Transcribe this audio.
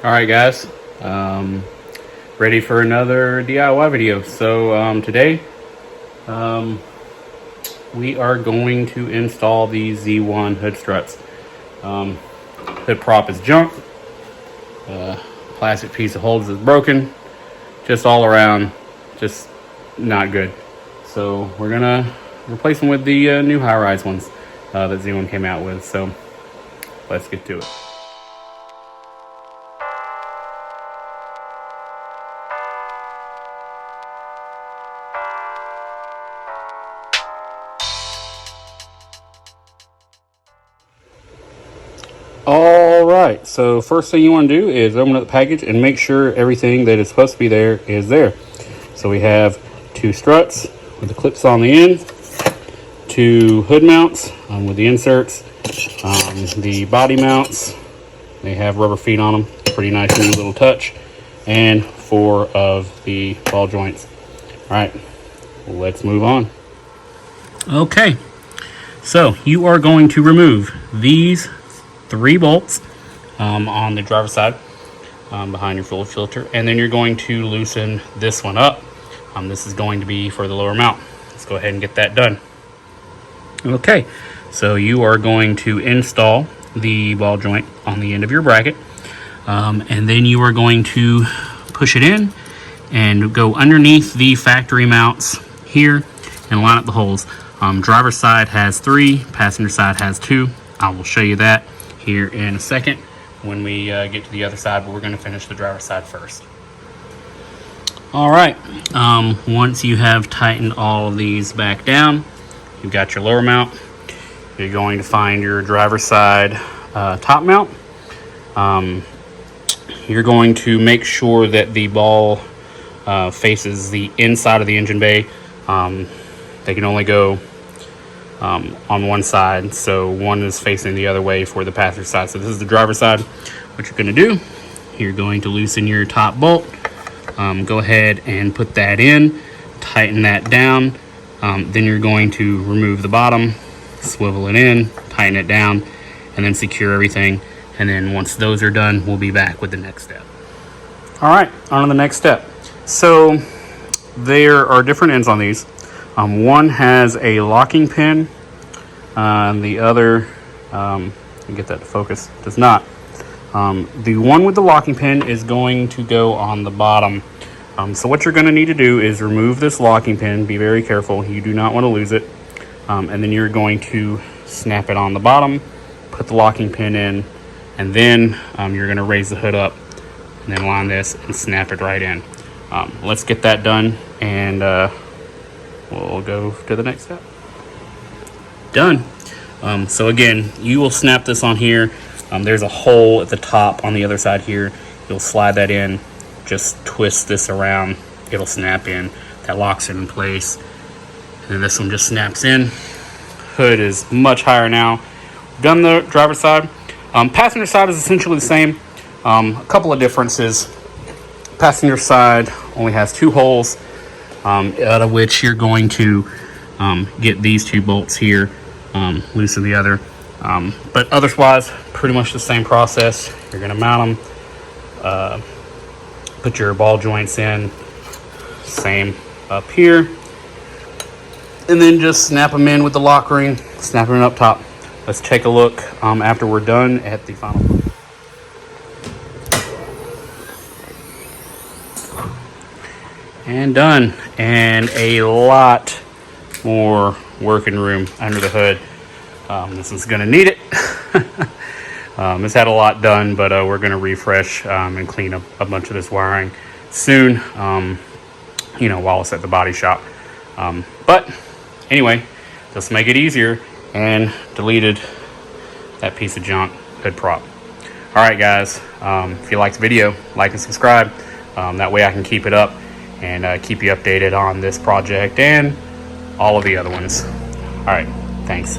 All right, guys, ready for another DIY video. So today we are going to install the Z1 hood struts. Hood prop is junk, plastic piece of holds is broken, just all around just not good. So we're gonna replace them with the new high-rise ones that Z1 came out with. So let's get to it. All right, so first thing you want to do is open up the package and make sure everything that is supposed to be there is there. So we have two struts with the clips on the end, two hood mounts with the inserts, the body mounts, they have rubber feet on them, pretty nice new little touch, and 4 of the ball joints. All right, let's move on. Okay, so you are going to remove these 3 bolts on the driver's side behind your fuel filter, and then you're going to loosen this one up. This is going to be for the lower mount. Let's go ahead and get that done. Okay, so you are going to install the ball joint on the end of your bracket, and then you are going to push it in and go underneath the factory mounts here and line up the holes. Driver's side has 3, passenger side has 2. I will show you that here in a second when we get to the other side, but we're going to finish the driver's side first. All right, once you have tightened all of these back down, you've got your lower mount. You're going to find your driver's side top mount. You're going to make sure that the ball faces the inside of the engine bay. They can only go on one side, so one is facing the other way for the passenger side. So this is the driver's side. What you're going to do, you're going to loosen your top bolt. Go ahead and put that in, tighten that down. Then you're going to remove the bottom, swivel it in, tighten it down, and then secure everything. And then once those are done, we'll be back with the next step. All right, on to the next step. So there are different ends on these. One has a locking pin, and the other, get that to focus, does not. The one with the locking pin is going to go on the bottom. So what you're going to need to do is remove this locking pin. Be very careful. You do not want to lose it. And then you're going to snap it on the bottom, put the locking pin in, and then you're going to raise the hood up and then line this and snap it right in. Let's get that done, and we'll go to the next step. Done. So again, you will snap this on here. There's a hole at the top on the other side here. You'll slide that in, just twist this around, it'll snap in. That locks it in place. And then this one just snaps in. Hood is much higher now. Done the driver's side. Passenger side is essentially the same. A couple of differences. Passenger side only has 2 holes, out of which you're going to get these 2 bolts here, loosen the other. But otherwise, pretty much the same process. You're going to mount them, put your ball joints in, same up here, and then just snap them in with the lock ring, snap them up top. Let's take a look after we're done at the final look. And done, and a lot more working room under the hood. This is going to need it. It's had a lot done, but we're going to refresh and clean up a bunch of this wiring soon, while it's at the body shop. But anyway, just make it easier, and deleted that piece of junk hood prop. All right, guys, if you liked the video, like and subscribe. That way I can keep it up and keep you updated on this project and all of the other ones. All right, thanks.